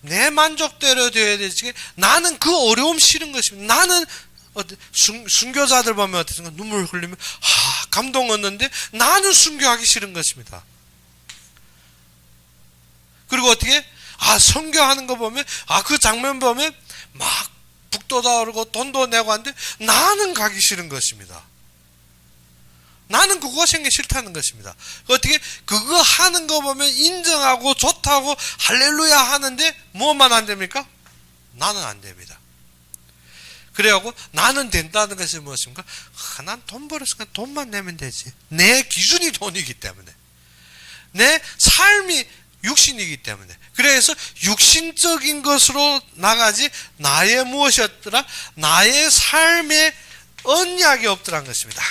내 만족대로 되어야 되지. 나는 그 어려움 싫은 것입니다. 나는 순교자들 보면 어떻습니까? 눈물 흘리면 감동 얻는데 나는 순교하기 싫은 것입니다. 그리고 어떻게? 선교하는 거 보면 그 장면 보면 막 북도 다오르고 돈도 내고 하는데 나는 가기 싫은 것입니다. 나는 그거 생기 싫다는 것입니다. 어떻게? 그거 하는 거 보면 인정하고 좋다고 할렐루야 하는데 뭐만 안 됩니까? 나는 안 됩니다. 그래갖고 나는 된다는 것이 무엇입니까? 난 돈 벌었으니까 돈만 내면 되지. 내 기준이 돈이기 때문에. 내 삶이 육신이기 때문에. 그래서 육신적인 것으로 나가지 나의 무엇이었더라? 나의 삶의 언약이 없더란 것입니다.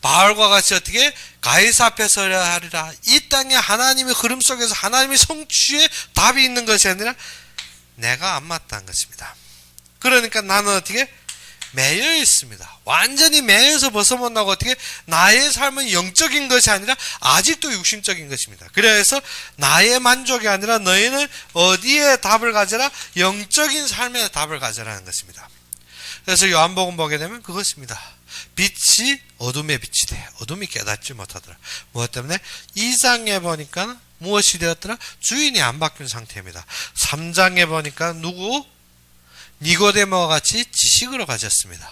바울과 같이 어떻게? 가이사 앞에 서야 하리라. 이 땅에 하나님의 흐름 속에서 하나님의 성취에 답이 있는 것이 아니라 내가 안 맞다는 것입니다. 그러니까 나는 어떻게? 매여 있습니다. 완전히 매여서 벗어못 나고 어떻게? 나의 삶은 영적인 것이 아니라 아직도 육신적인 것입니다. 그래서 나의 만족이 아니라 너희는 어디에 답을 가져라? 영적인 삶에 답을 가져라는 것입니다. 그래서 요한복음 보게 되면 그것입니다. 빛이 어둠에 빛이 돼. 어둠이 깨닫지 못하더라. 무엇 때문에? 2장에 보니까 무엇이 되었더라? 주인이 안 바뀐 상태입니다. 3장에 보니까 누구? 니고데모와 같이 지식으로 가졌습니다.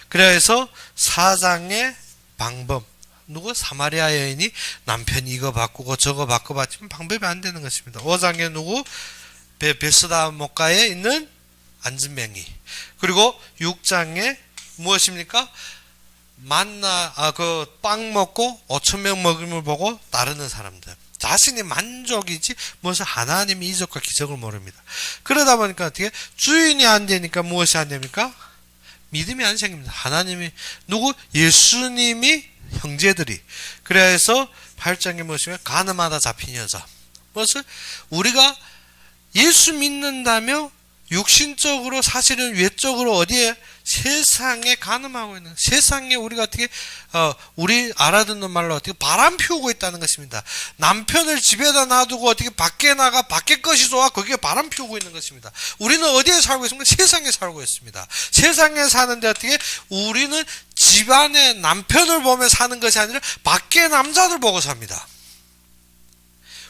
그래서 4장의 방법, 누구? 사마리아 여인이 남편이 이거 바꾸고 저거 바꿔봤지만 방법이 안 되는 것입니다. 5장에 누구? 베스다 목가에 있는 안진뱅이. 그리고 6장에 무엇입니까? 그 빵 먹고 5,000명 먹음을 보고 따르는 사람들. 자신이 만족이지 무엇을 하나님의 이적과 기적을 모릅니다. 그러다 보니까 어떻게 주인이 안 되니까 무엇이 안 됩니까? 믿음이 안 생깁니다. 하나님이 누구? 예수님이 형제들이. 그래서 8장에 보시면 가늠하다 잡힌 여자. 무엇을? 우리가 예수 믿는다며 육신적으로 사실은 외적으로 어디에 세상에 가늠하고 있는, 세상에 우리가 어떻게 우리 알아듣는 말로 어떻게 바람 피우고 있다는 것입니다. 남편을 집에다 놔두고 어떻게 밖에 나가 밖에 것이 좋아 거기에 바람 피우고 있는 것입니다. 우리는 어디에 살고 있습니까? 세상에 살고 있습니다. 세상에 사는데 어떻게 우리는 집안에 남편을 보며 사는 것이 아니라 밖에 남자들 보고 삽니다.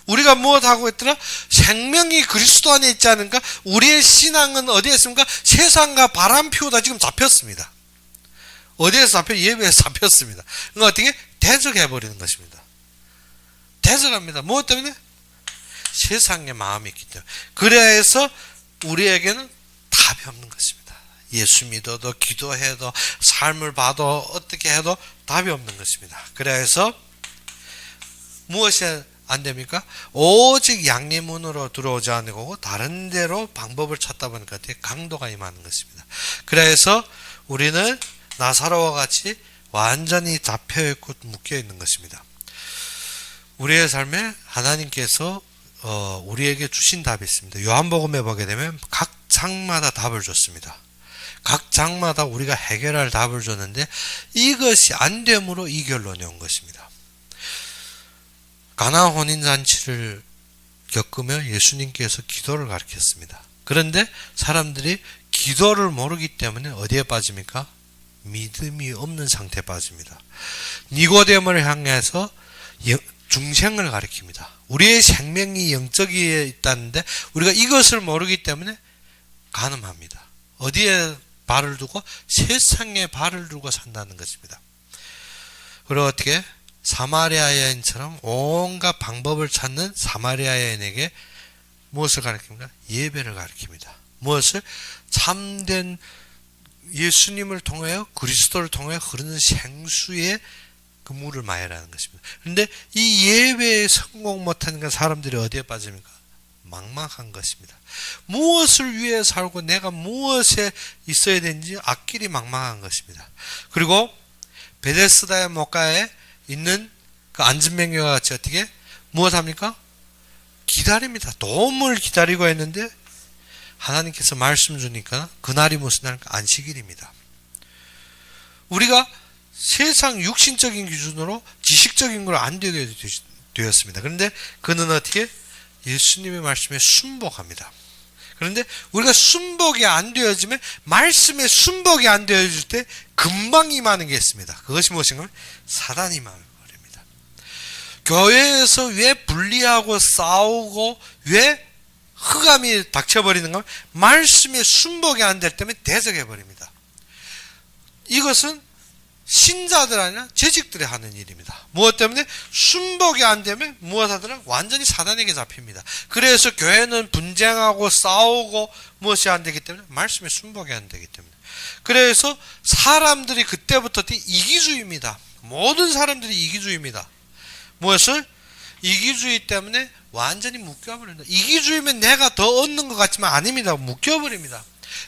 우리가 무엇하고 있더라? 생명이 그리스도 안에 있지 않은가? 우리의 신앙은 어디에 있습니까? 세상과 바람 피우다 지금 잡혔습니다. 어디에서 잡혀? 예배에서 잡혔습니다. 그러니까 어떻게? 대적해버리는 것입니다. 대적합니다. 무엇 때문에? 세상의 마음이 있기 때문에. 그래서 우리에게는 답이 없는 것입니다. 예수 믿어도 기도해도 삶을 봐도 어떻게 해도 답이 없는 것입니다. 그래서 무엇이 안 됩니까? 오직 양리문으로 들어오지 않고 다른 데로 방법을 찾다 보니까 강도가 임하는 것입니다. 그래서 우리는 나사로와 같이 완전히 잡혀있고 묶여있는 것입니다. 우리의 삶에 하나님께서 우리에게 주신 답이 있습니다. 요한복음에 보게 되면 각 장마다 답을 줬습니다. 각 장마다 우리가 해결할 답을 줬는데 이것이 안 됨으로 이 결론이 온 것입니다. 가나 혼인잔치를 겪으며 예수님께서 기도를 가르쳤습니다. 그런데 사람들이 기도를 모르기 때문에 어디에 빠집니까? 믿음이 없는 상태에 빠집니다. 니고데모를 향해서 중생을 가리킵니다. 우리의 생명이 영적이에 있다는데 우리가 이것을 모르기 때문에 간음합니다. 어디에 발을 두고? 세상에 발을 두고 산다는 것입니다. 그리고 어떻게? 사마리아 여인처럼 온갖 방법을 찾는 사마리아 여인에게 무엇을 가르칩니까? 예배를 가르칩니다. 무엇을? 참된 예수님을 통하여 그리스도를 통하여 흐르는 생수의 그 물을 마시라는 것입니다. 그런데 이 예배에 성공 못하니까 사람들이 어디에 빠집니까? 막막한 것입니다. 무엇을 위해 살고 내가 무엇에 있어야 되는지 앞길이 막막한 것입니다. 그리고 베데스다의 목가에 있는 그 안진뱅이와 같이 어떻게 무엇합니까? 기다립니다. 도움을 기다리고 있는데 하나님께서 말씀 주니까 그날이 무슨 날입니까? 안식일입니다. 우리가 세상 육신적인 기준으로 지식적인 걸 안 되게 되었습니다. 그런데 그는 어떻게? 예수님의 말씀에 순복합니다. 그런데 우리가 순복이 안 되어지면 말씀에 순복이 안 되어질 때 금방 임하는 게 있습니다. 그것이 무엇인가? 사단이 임해버립니다. 교회에서 왜 분리하고 싸우고 왜 흑암이 닥쳐버리는가? 말씀에 순복이 안 될 때면 대적해버립니다. 이것은 신자들 아니라 재직들이 하는 일입니다. 무엇 때문에? 순복이 안 되면 무엇 하더라? 완전히 사단에게 잡힙니다. 그래서 교회는 분쟁하고 싸우고 무엇이 안 되기 때문에 말씀에 순복이 안 되기 때문에. 그래서 사람들이 그때부터 이기주의입니다. 모든 사람들이 이기주의입니다. 무엇을? 이기주의 때문에 완전히 묶여버립니다. 이기주의면 내가 더 얻는 것 같지만 아닙니다. 묶여버립니다.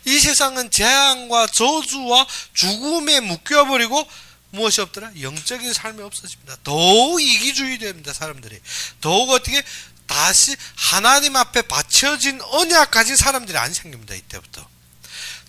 이 세상은 재앙과 저주와 죽음에 묶여버리고 무엇이 없더라? 영적인 삶이 없어집니다. 더욱 이기주의 됩니다. 사람들이. 더욱 어떻게? 다시 하나님 앞에 바쳐진 언약 가진 사람들이 안 생깁니다. 이때부터.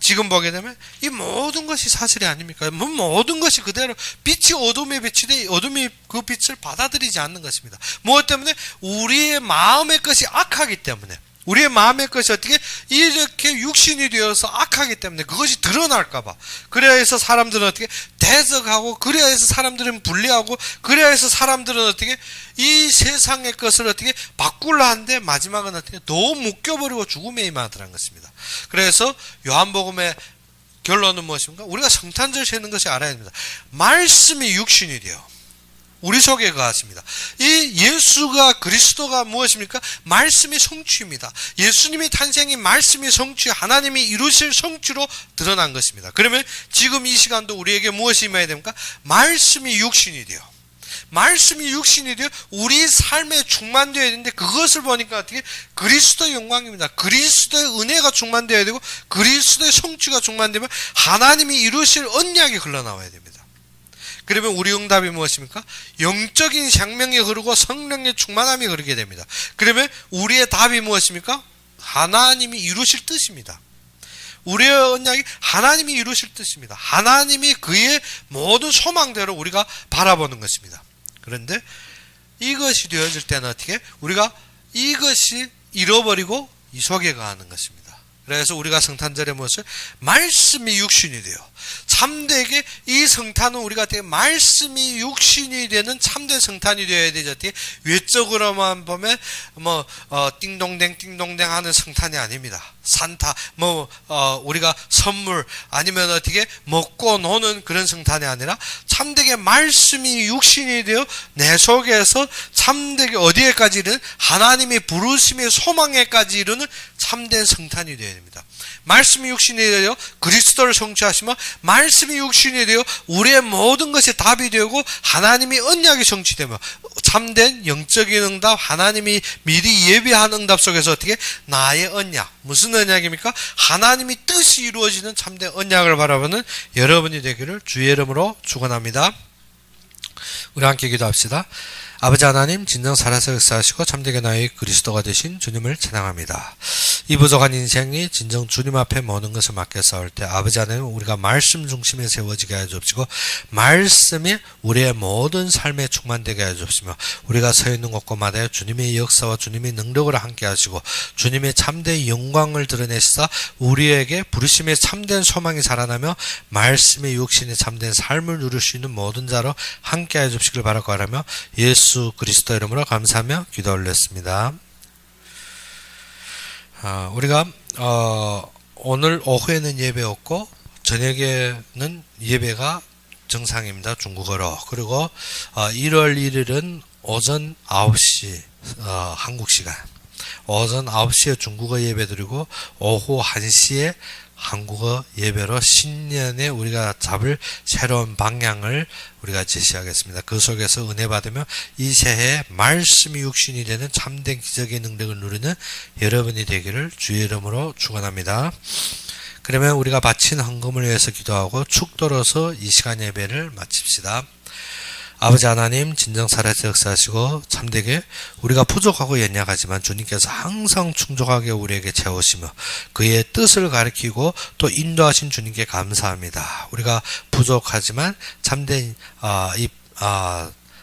지금 보게 되면 이 모든 것이 사실이 아닙니까? 모든 것이 그대로 빛이 어둠에 비치되 어둠이 그 빛을 받아들이지 않는 것입니다. 무엇 때문에? 우리의 마음의 것이 악하기 때문에. 우리의 마음의 것이 어떻게 이렇게 육신이 되어서 악하기 때문에 그것이 드러날까봐. 그래서 사람들은 어떻게 대적하고, 그래서 사람들은 분리하고, 그래서 사람들은 어떻게 이 세상의 것을 어떻게 바꾸려 하는데 마지막은 어떻게 너무 묶여버리고 죽음에 임하더라는 것입니다. 그래서 요한복음의 결론은 무엇입니까? 우리가 성탄절 세는 것이 알아야 됩니다. 말씀이 육신이 돼요. 우리 속에 거하십니다. 이 예수가 그리스도가 무엇입니까? 말씀이 성취입니다. 예수님의 탄생이 말씀이 성취, 하나님이 이루실 성취로 드러난 것입니다. 그러면 지금 이 시간도 우리에게 무엇이 임해야 됩니까? 말씀이 육신이 돼요. 말씀이 육신이 되어 우리 삶에 충만되어야 되는데, 그것을 보니까 어떻게? 그리스도의 영광입니다. 그리스도의 은혜가 충만되어야 되고 그리스도의 성취가 충만되면 하나님이 이루실 언약이 흘러나와야 됩니다. 그러면 우리 응답이 무엇입니까? 영적인 생명이 흐르고 성령의 충만함이 흐르게 됩니다. 그러면 우리의 답이 무엇입니까? 하나님이 이루실 뜻입니다. 우리의 언약이 하나님이 이루실 뜻입니다. 하나님이 그의 모든 소망대로 우리가 바라보는 것입니다. 그런데 이것이 되어질 때는 어떻게? 우리가 이것이 잃어버리고 이 속에 거하는 것입니다. 그래서 우리가 성탄절의 모습, 말씀이 육신이 돼요. 참되게 이 성탄은 우리가 되게 말씀이 육신이 되는 참된 성탄이 되어야 되죠. 외적으로만 보면 띵동댕 띵동댕 하는 성탄이 아닙니다. 산타 우리가 선물 아니면 어떻게 먹고 노는 그런 성탄이 아니라 참되게 말씀이 육신이 되어 내 속에서 참되게 어디에까지 이르는 하나님의 부르심의 소망에까지 이르는 참된 성탄이 되어야 됩니다. 말씀이 육신이 되어 그리스도를 성취하시면 말씀이 육신이 되어 우리의 모든 것이 답이 되고 하나님이 언약이 성취되며 참된 영적인 응답, 하나님이 미리 예비한 응답 속에서 어떻게? 나의 언약, 무슨 언약입니까? 하나님이 뜻이 이루어지는 참된 언약을 바라보는 여러분이 되기를 주의 이름으로 축원합니다. 우리 함께 기도합시다. 아버지 하나님, 진정 살아서 역사하시고 참되게 나의 그리스도가 되신 주님을 찬양합니다. 이 부족한 인생이 진정 주님 앞에 모든 것을 맡겨 싸울 때 아버지 하나님, 우리가 말씀 중심에 세워지게 하여 주옵시고 말씀이 우리의 모든 삶에 충만되게 하여 주옵시며 우리가 서 있는 곳곳마다 주님의 역사와 주님의 능력을 함께 하시고 주님의 참된 영광을 드러내시사 우리에게 부르심의 참된 소망이 살아나며 말씀의 육신의 참된 삶을 누릴 수 있는 모든 자로 함께 하여 주시길 바라고 하라며 예수 그리스도 이름으로 감사하며 기도 올렸습니다. 우리가 오늘 오후에는 예배 없고 저녁에는 예배가 정상입니다. 중국어로. 그리고 1월 1일은 오전 9시 한국 시간 오전 9시에 중국어 예배 드리고 오후 1시에 한국어 예배로 신년에 우리가 잡을 새로운 방향을 우리가 제시하겠습니다. 그 속에서 은혜 받으며 이 새해 말씀이 육신이 되는 참된 기적의 능력을 누리는 여러분이 되기를 주의 이름으로 축원합니다. 그러면 우리가 바친 헌금을 위해서 기도하고 축도로서 이 시간 예배를 마칩시다. 아버지 하나님, 진정 살아서 역사하시고 참되게 우리가 부족하고 연약하지만 주님께서 항상 충족하게 우리에게 채우시며 그의 뜻을 가리키고 또 인도하신 주님께 감사합니다. 우리가 부족하지만 참된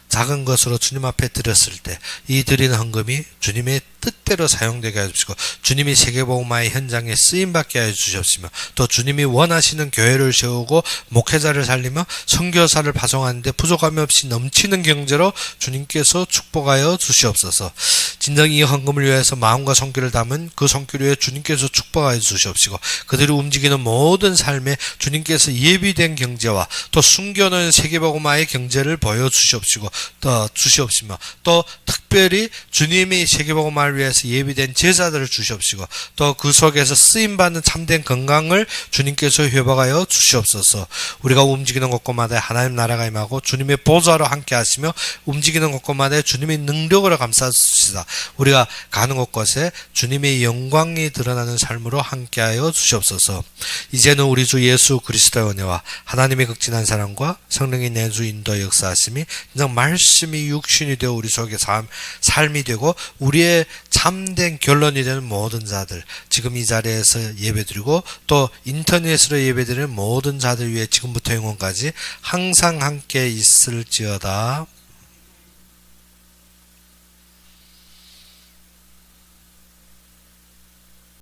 작은 것으로 주님 앞에 드렸을 때 이 드리는 헌금이 주님의 뜻대로 사용되게 해주시고 주님이 세계복음화의 현장에 쓰임받게 해주시옵시며 또 주님이 원하시는 교회를 세우고 목회자를 살리며 선교사를 파송하는데 부족함이 없이 넘치는 경제로 주님께서 축복하여 주시옵소서. 진정 이 헌금을 위해서 마음과 손길을 담은 그 손길 위에 주님께서 축복하여 주시옵시고 그들이 움직이는 모든 삶에 주님께서 예비된 경제와 또 숨겨놓은 세계복음화의 경제를 보여주시옵시고 또 주시옵시며 또 특별히 주님이 세계복음화를 위해서 예비된 제자들을 주시옵시고 또 그 속에서 쓰임받는 참된 건강을 주님께서 회복하여 주시옵소서. 우리가 움직이는 곳곳마다 하나님 나라가 임하고 주님의 보좌로 함께 하시며 움직이는 곳곳마다 주님의 능력으로 감싸주시다. 우리가 가는 곳곳에 주님의 영광이 드러나는 삶으로 함께하여 주시옵소서. 이제는 우리 주 예수 그리스도의 은혜와 하나님의 극진한 사랑과 성령의 내주 인도 역사하심이 그냥 말씀이 육신이 되어 우리 속에 삶이 되고 우리의 참된 결론이 되는 모든 자들, 지금 이 자리에서 예배드리고 또 인터넷으로 예배드리는 모든 자들 위해 지금부터 영원까지 항상 함께 있을지어다.